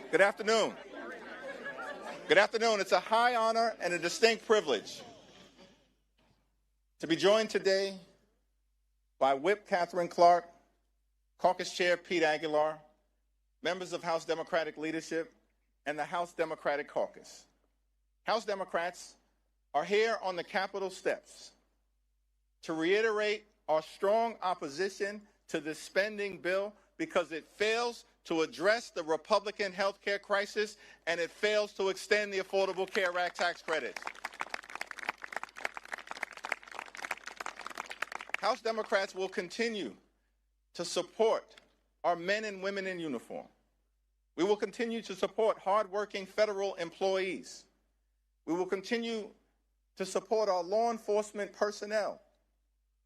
Good afternoon. Good afternoon. It's a high honor and a distinct privilege to be joined today by Whip Catherine Clark, Caucus Chair Pete Aguilar, members of House Democratic leadership, and the House Democratic Caucus. House Democrats are here on the Capitol steps to reiterate our strong opposition to this spending bill because it fails to address the Republican health care crisis and it fails to extend the Affordable Care Act tax credits. House Democrats will continue to support our men and women in uniform. We will continue to support hardworking federal employees. We will continue to support our law enforcement personnel.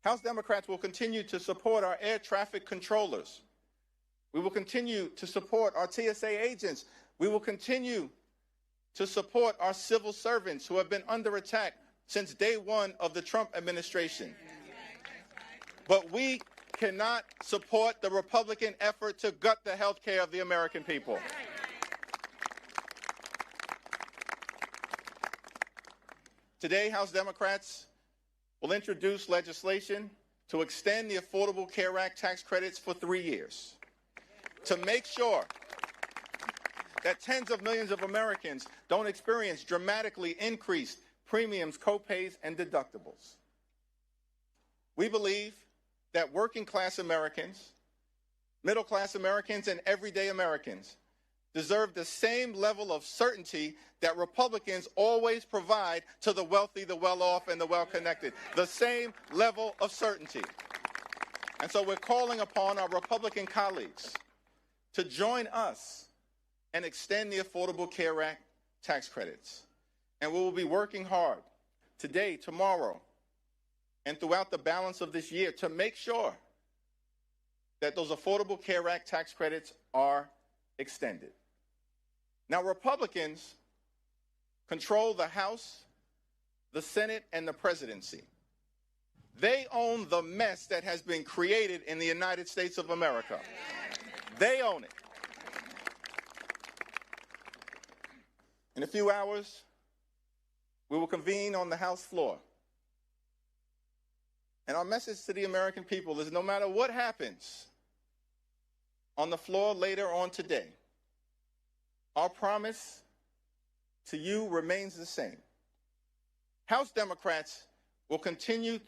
House Democrats will continue to support our air traffic controllers. We will continue to support our TSA agents. We will continue to support our civil servants who have been under attack since day one of the Trump administration. But we cannot support the Republican effort to gut the health care of the American people. Today, House Democrats will introduce legislation to extend the Affordable Care Act tax credits for 3 years, to make sure that tens of millions of Americans don't experience dramatically increased premiums, copays, and deductibles. We believe that working-class Americans, middle-class Americans, and everyday Americans deserve the same level of certainty that Republicans always provide to the wealthy, the well-off, and the well-connected. The same level of certainty. And so we're calling upon our Republican colleagues to join us and extend the Affordable Care Act tax credits. And we will be working hard today, tomorrow, and throughout the balance of this year to make sure that those Affordable Care Act tax credits are extended. Now, Republicans control the House, the Senate, and the presidency. They own the mess that has been created in the United States of America. They own it. In a few hours, we will convene on the House floor. And our message to the American people is no matter what happens on the floor later on today, our promise to you remains the same. House Democrats will continue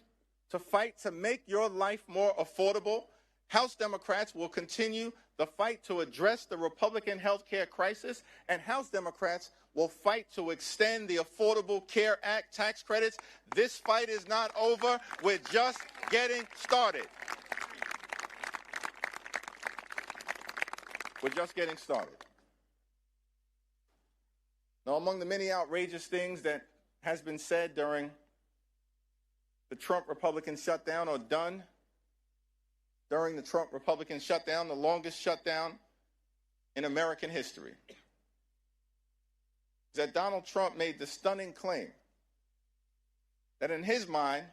to fight to make your life more affordable. House Democrats will continue the fight to address the Republican health care crisis, and House Democrats will fight to extend the Affordable Care Act tax credits. This fight is not over. We're just getting started. We're just getting started. Now, among the many outrageous things that has been said during the Trump Republican shutdown or done during the Trump Republican shutdown, the longest shutdown in American history, is that Donald Trump made the stunning claim that in his mind,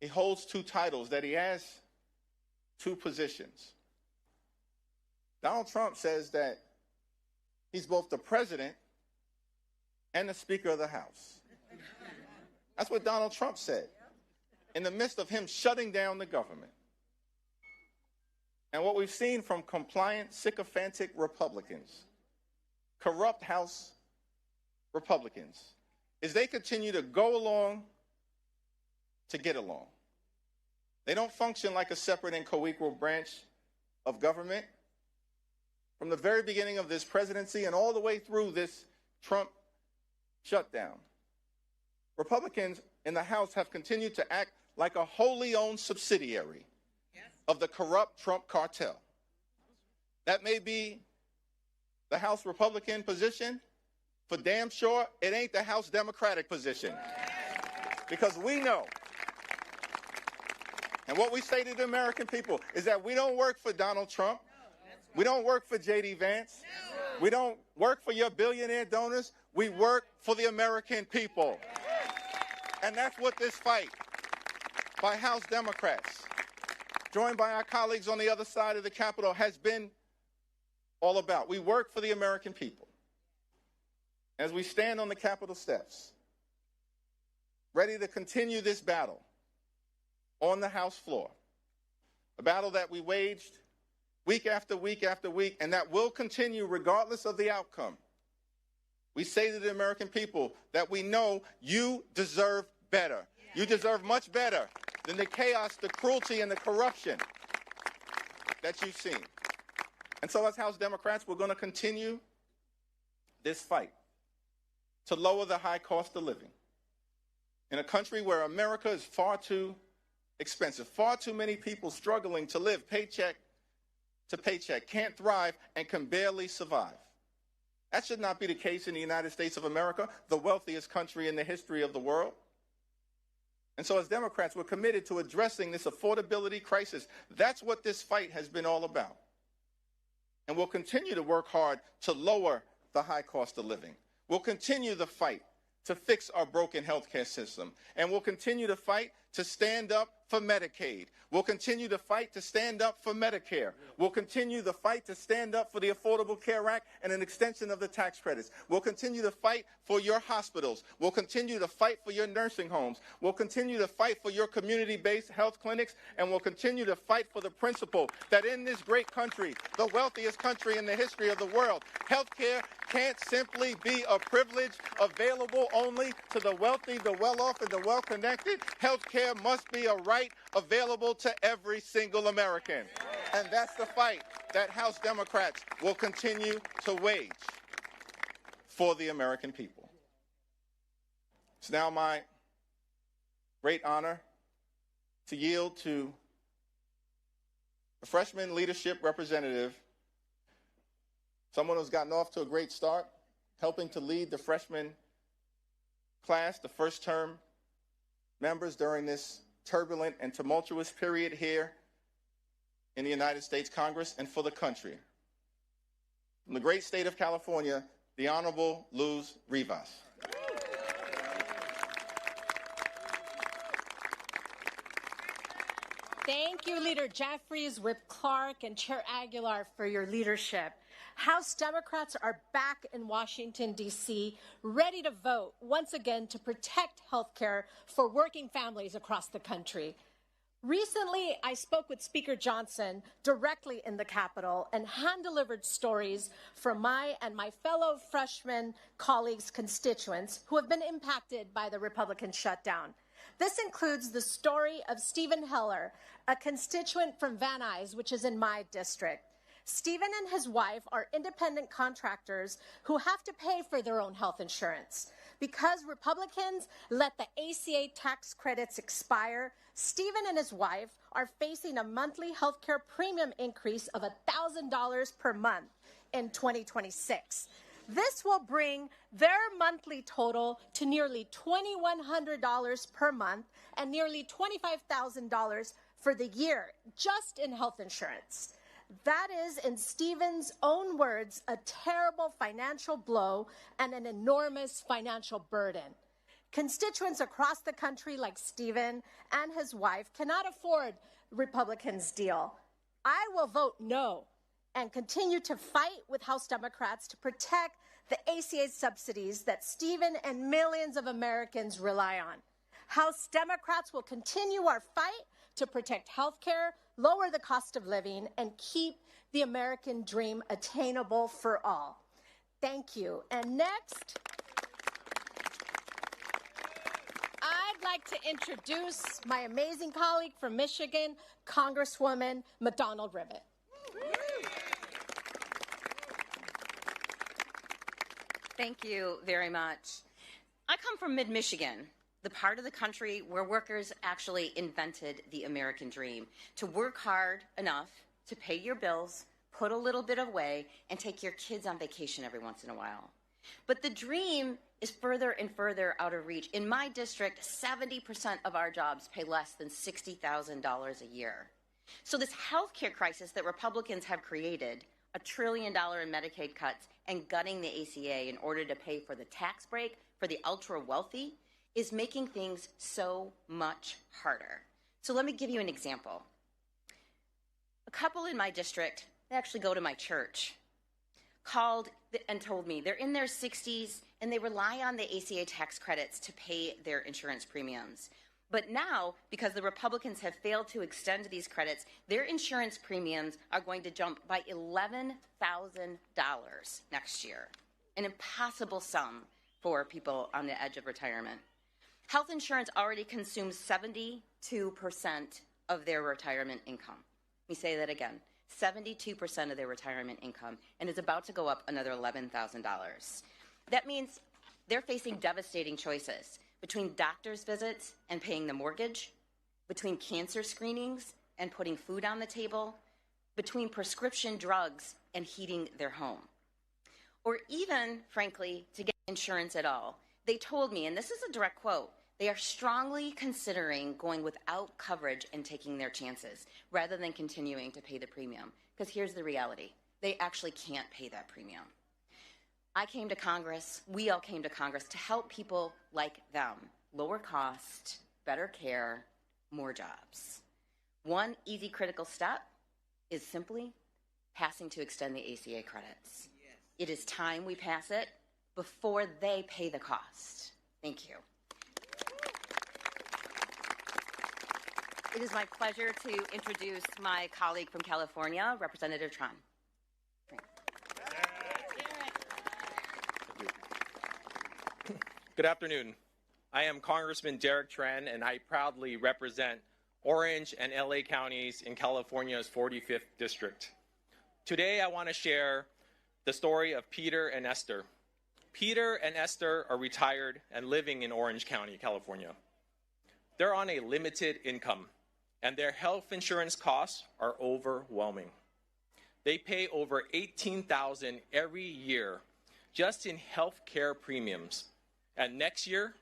he holds two titles, that he has two positions. Donald Trump says that he's both the president and the Speaker of the House. That's what Donald Trump said in the midst of him shutting down the government. And what we've seen from compliant, sycophantic Republicans, corrupt House Republicans, is they continue to go along to get along. They don't function like a separate and co-equal branch of government. From the very beginning of this presidency and all the way through this Trump shutdown, Republicans in the House have continued to act like a wholly owned subsidiary of the corrupt Trump cartel. That may be the House Republican position. For damn sure, it ain't the House Democratic position. Because we know, and what we say to the American people is that we don't work for Donald Trump. We don't work for J.D. Vance. We don't work for your billionaire donors. We work for the American people. And that's what this fight by House Democrats, joined by our colleagues on the other side of the Capitol, has been all about. We work for the American people. As we stand on the Capitol steps, ready to continue this battle on the House floor, a battle that we waged week after week after week, and that will continue regardless of the outcome. We say to the American people that we know you deserve better. You deserve much better than the chaos, the cruelty, and the corruption that you've seen. And so as House Democrats, we're going to continue this fight to lower the high cost of living in a country where America is far too expensive, far too many people struggling to live paycheck to paycheck, can't thrive, and can barely survive. That should not be the case in the United States of America, the wealthiest country in the history of the world. And so as Democrats, we're committed to addressing this affordability crisis. That's what this fight has been all about. And we'll continue to work hard to lower the high cost of living. We'll continue the fight to fix our broken healthcare system. And we'll continue to fight to stand up for Medicaid. We'll continue to fight to stand up for Medicare. We'll continue the fight to stand up for the Affordable Care Act and an extension of the tax credits. We'll continue to fight for your hospitals. We'll continue to fight for your nursing homes. We'll continue to fight for your community-based health clinics. And we'll continue to fight for the principle that in this great country, the wealthiest country in the history of the world, healthcare can't simply be a privilege available only to the wealthy, the well-off, and the well-connected. Healthcare must be a right available to every single American. And that's the fight that House Democrats will continue to wage for the American people. It's now my great honor to yield to a freshman leadership representative, someone who's gotten off to a great start, helping to lead the freshman class, the first term members during this turbulent and tumultuous period here in the United States Congress and for the country. From the great state of California, the Honorable Luz Rivas. Thank you, Leader Jeffries, Whip Clark, and Chair Aguilar for your leadership. House Democrats are back in Washington, D.C., ready to vote once again to protect health care for working families across the country. Recently, I spoke with Speaker Johnson directly in the Capitol and hand-delivered stories from my and my fellow freshman colleagues' constituents who have been impacted by the Republican shutdown. This includes the story of Stephen Heller, a constituent from Van Nuys, which is in my district. Stephen and his wife are independent contractors who have to pay for their own health insurance. Because Republicans let the ACA tax credits expire, Stephen and his wife are facing a monthly health care premium increase of $1,000 per month in 2026. This will bring their monthly total to nearly $2,100 per month and nearly $25,000 for the year, just in health insurance. That is, in Stephen's own words, a terrible financial blow and an enormous financial burden. Constituents across the country like Stephen and his wife cannot afford Republicans' deal. I will vote no and continue to fight with House Democrats to protect the ACA subsidies that Stephen and millions of Americans rely on. House Democrats will continue our fight to protect health care, lower the cost of living, and keep the American dream attainable for all. Thank you. And next, I'd like to introduce my amazing colleague from Michigan, Congresswoman McDonald-Rivet. Thank you very much. I come from mid-Michigan, the part of the country where workers actually invented the American dream, to work hard enough to pay your bills, put a little bit away, and take your kids on vacation every once in a while. But the dream is further and further out of reach. In my district, 70% of our jobs pay less than $60,000 a year. So this healthcare crisis that Republicans have created, $1 trillion in Medicaid cuts and gutting the ACA in order to pay for the tax break for the ultra-wealthy, is making things so much harder. So let me give you an example. A couple in my district, they actually go to my church. called and told me they're in their 60s and they rely on the ACA tax credits to pay their insurance premiums. But now, because the Republicans have failed to extend these credits, their insurance premiums are going to jump by $11,000 next year, an impossible sum for people on the edge of retirement. Health insurance already consumes 72% of their retirement income. Let me say that again. 72% of their retirement income, and is about to go up another $11,000. That means they're facing devastating choices between doctor's visits and paying the mortgage, between cancer screenings and putting food on the table, between prescription drugs and heating their home, or even, frankly, to get insurance at all. They told me, and this is a direct quote, they are strongly considering going without coverage and taking their chances rather than continuing to pay the premium. Because here's the reality. They actually can't pay that premium. I came to Congress, we all came to Congress to help people like them. Lower cost, better care, more jobs. One easy critical step is simply passing to extend the ACA credits. Yes. It is time we pass it before they pay the cost. Thank you. It is my pleasure to introduce my colleague from California, Representative Tran. Good afternoon. I am Congressman Derek Tran, and I proudly represent Orange and LA counties in California's 45th district. Today, I want to share the story of Peter and Esther. Peter and Esther are retired and living in Orange County, California. They're on a limited income, and their health insurance costs are overwhelming. They pay over $18,000 every year just in health care premiums. And next year,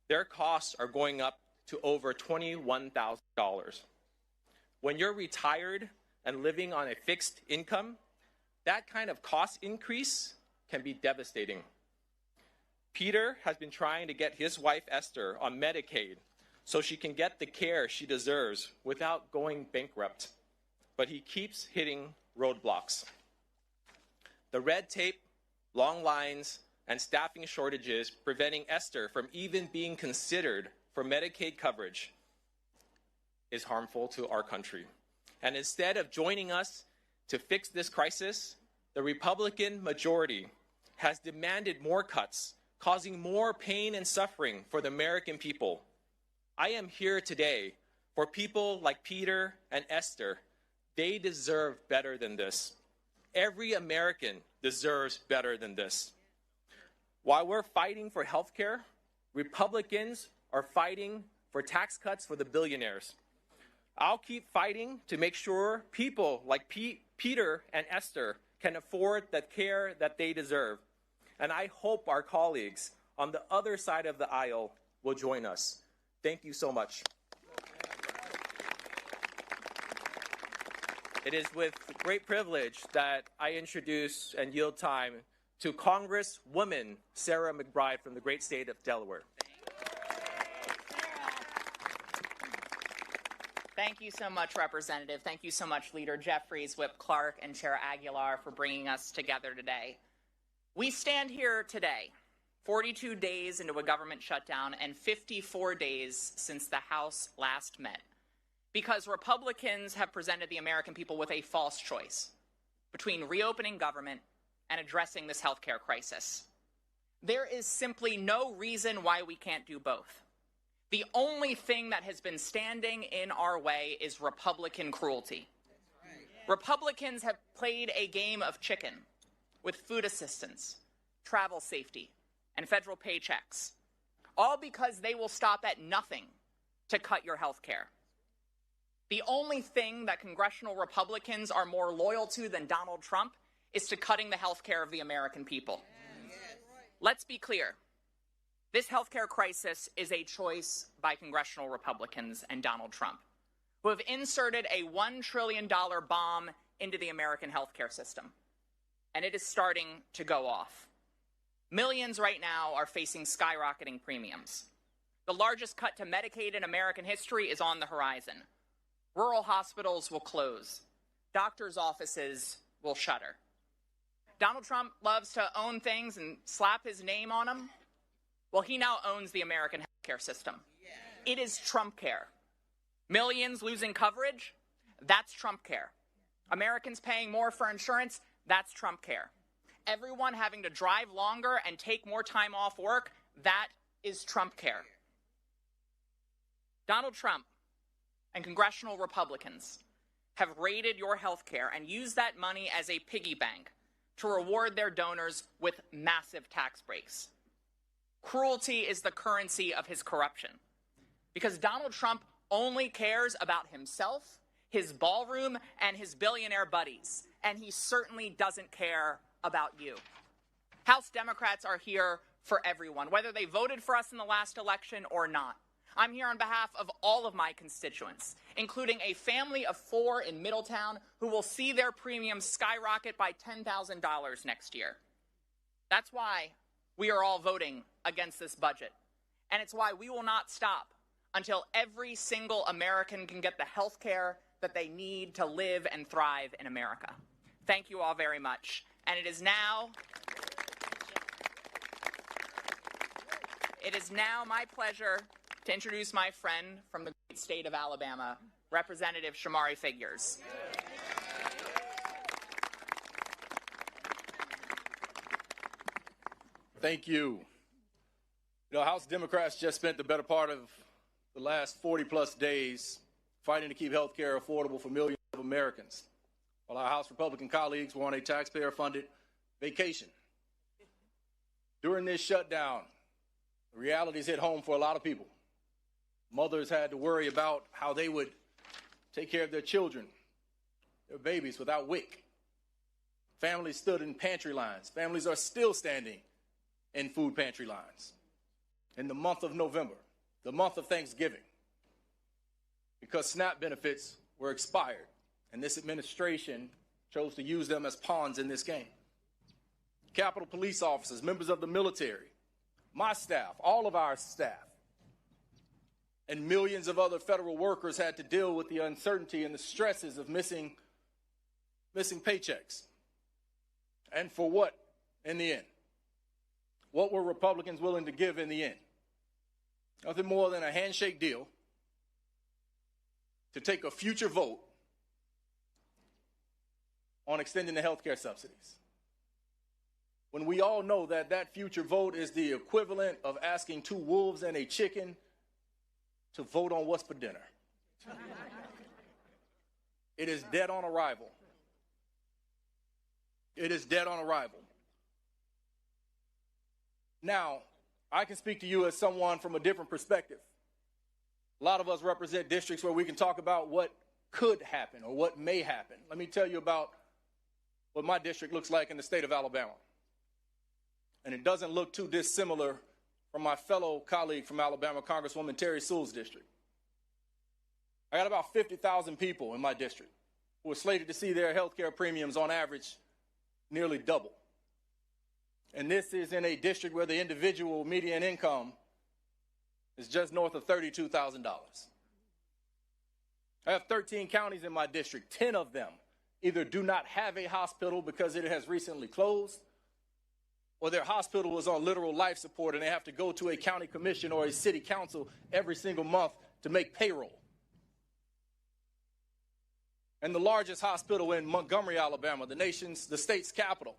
their costs are going up to over $21,000. When you're retired and living on a fixed income, that kind of cost increase can be devastating. Peter has been trying to get his wife, Esther, on Medicaid so she can get the care she deserves without going bankrupt. But he keeps hitting roadblocks. The red tape, long lines, and staffing shortages preventing Esther from even being considered for Medicaid coverage is harmful to our country. And instead of joining us to fix this crisis, the Republican majority has demanded more cuts, causing more pain and suffering for the American people. I am here today for people like Peter and Esther. They deserve better than this. Every American deserves better than this. While we're fighting for health care, Republicans are fighting for tax cuts for the billionaires. I'll keep fighting to make sure people like Peter and Esther can afford the care that they deserve. And I hope our colleagues on the other side of the aisle will join us. Thank you so much. It is with great privilege that I introduce and yield time to Congresswoman Sarah McBride from the great state of Delaware. Thank you so much, Representative. Thank you so much, Leader Jeffries, Whip Clark, and Chair Aguilar for bringing us together today. We stand here today, 42 days into a government shutdown and 54 days since the House last met, because Republicans have presented the American people with a false choice between reopening government and addressing this healthcare crisis. There is simply no reason why we can't do both. The only thing that has been standing in our way is Republican cruelty. Republicans have played a game of chicken with food assistance, travel safety, and federal paychecks, all because they will stop at nothing to cut your health care. The only thing that congressional Republicans are more loyal to than Donald Trump is to cutting the health care of the American people. Let's be clear. This health care crisis is a choice by congressional Republicans and Donald Trump, who have inserted a $1 trillion bomb into the American health care system. And it is starting to go off. Millions right now are facing skyrocketing premiums. The largest cut to Medicaid in American history is on the horizon. Rural hospitals will close. Doctors' offices will shutter. Donald Trump loves to own things and slap his name on them. Well, he now owns the American healthcare system. It is Trump care. Millions losing coverage, that's Trump care. Americans paying more for insurance, that's Trump care. Everyone having to drive longer and take more time off work, that is Trump care. Donald Trump and congressional Republicans have raided your health care and used that money as a piggy bank to reward their donors with massive tax breaks. Cruelty is the currency of his corruption, because Donald Trump only cares about himself, his ballroom, and his billionaire buddies, and he certainly doesn't care about you. House Democrats are here for everyone, whether they voted for us in the last election or not. I'm here on behalf of all of my constituents, including a family of 4 in Middletown who will see their premiums skyrocket by $10,000 next year. That's why we are all voting against this budget, and it's why we will not stop until every single American can get the health care that they need to live and thrive in America. Thank you all very much. And it is now my pleasure to introduce my friend from the great state of Alabama, Representative Shamari Figures. Thank you. You know, House Democrats just spent the better part of the last 40-plus days fighting to keep health care affordable for millions of Americans, while our House Republican colleagues were on a taxpayer-funded vacation. During this shutdown, the realities hit home for a lot of people. Mothers had to worry about how they would take care of their children, their babies, without WIC. Families stood in pantry lines. Families are still standing in food pantry lines. In the month of November, the month of Thanksgiving, because SNAP benefits were expired, and this administration chose to use them as pawns in this game. Capitol Police officers, members of the military, my staff, all of our staff, and millions of other federal workers had to deal with the uncertainty and the stresses of missing paychecks. And for what in the end? What were Republicans willing to give in the end? Nothing more than a handshake deal to take a future vote on extending the health care subsidies, when we all know that that future vote is the equivalent of asking 2 wolves and a chicken to vote on what's for dinner. It is dead on arrival. It is dead on arrival. Now, I can speak to you as someone from a different perspective. A lot of us represent districts where we can talk about what could happen or what may happen. Let me tell you about what my district looks like in the state of Alabama. And it doesn't look too dissimilar from my fellow colleague from Alabama, Congresswoman Terry Sewell's district. I got about 50,000 people in my district who are slated to see their health care premiums on average nearly double. And this is in a district where the individual median income is just north of $32,000. I have 13 counties in my district. 10 of them either do not have a hospital because it has recently closed, or their hospital is on literal life support and they have to go to a county commission or a city council every single month to make payroll. And the largest hospital in Montgomery, Alabama, the state's capital,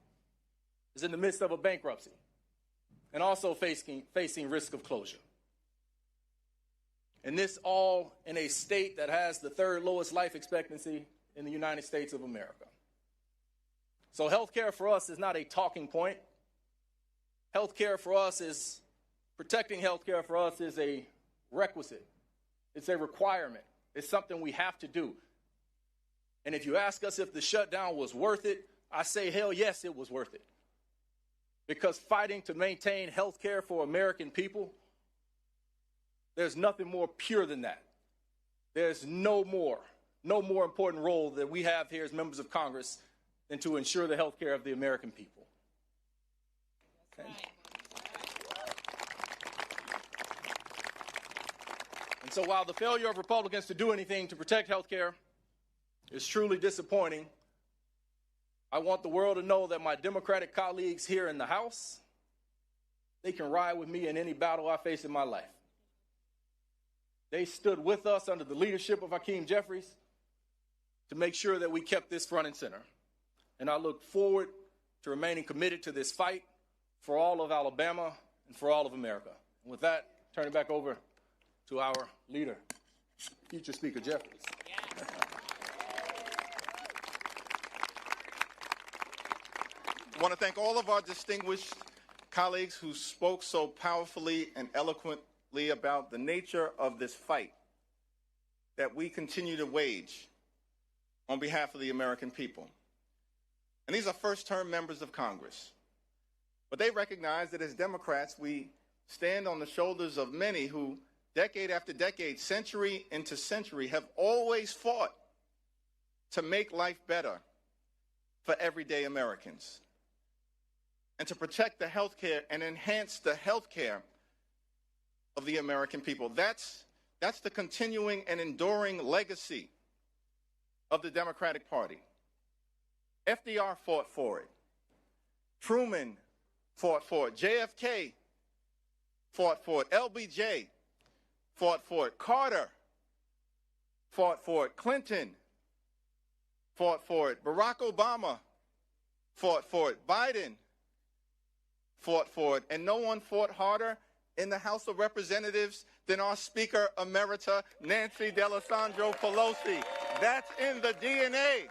is in the midst of a bankruptcy and also facing risk of closure. And this all in a state that has the 3rd lowest life expectancy in the United States of America. So healthcare for us is not a talking point. Healthcare for us is, protecting healthcare for us is a requisite. It's a requirement. It's something we have to do. And if you ask us if the shutdown was worth it, I say, hell yes, it was worth it. Because fighting to maintain health care for American people, there's nothing more pure than that. There's no more important role that we have here as members of Congress than to ensure the health care of the American people. Okay. And so while the failure of Republicans to do anything to protect health care is truly disappointing, I want the world to know that my Democratic colleagues here in the House, they can ride with me in any battle I face in my life. They stood with us under the leadership of Hakeem Jeffries to make sure that we kept this front and center. And I look forward to remaining committed to this fight for all of Alabama and for all of America. And with that, turn it back over to our leader, future Speaker Jeffries. I want to thank all of our distinguished colleagues who spoke so powerfully and eloquently about the nature of this fight that we continue to wage on behalf of the American people. And these are first-term members of Congress. But they recognize that as Democrats, we stand on the shoulders of many who, decade after decade, century into century, have always fought to make life better for everyday Americans and to protect the health care and enhance the health care of the American people. That's the continuing and enduring legacy of the Democratic Party. FDR fought for it. Truman fought for it. JFK fought for it. LBJ fought for it. Carter fought for it. Clinton fought for it. Barack Obama fought for it. Biden fought for it. And no one fought harder in the House of Representatives than our Speaker Emerita, Nancy D'Alessandro Pelosi. That's in the DNA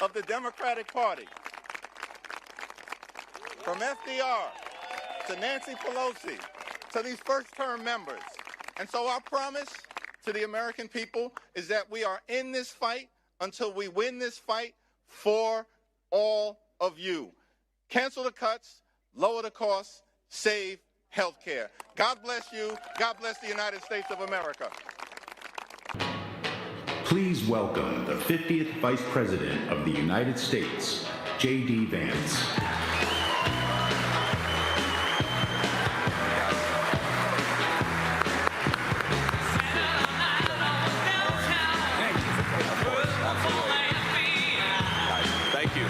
of the Democratic Party. From FDR to Nancy Pelosi to these first-term members. And so our promise to the American people is that we are in this fight until we win this fight for all of you. Cancel the cuts, lower the costs, save health care. God bless you. God bless the United States of America. Please welcome the 50th Vice President of the United States, J.D. Vance.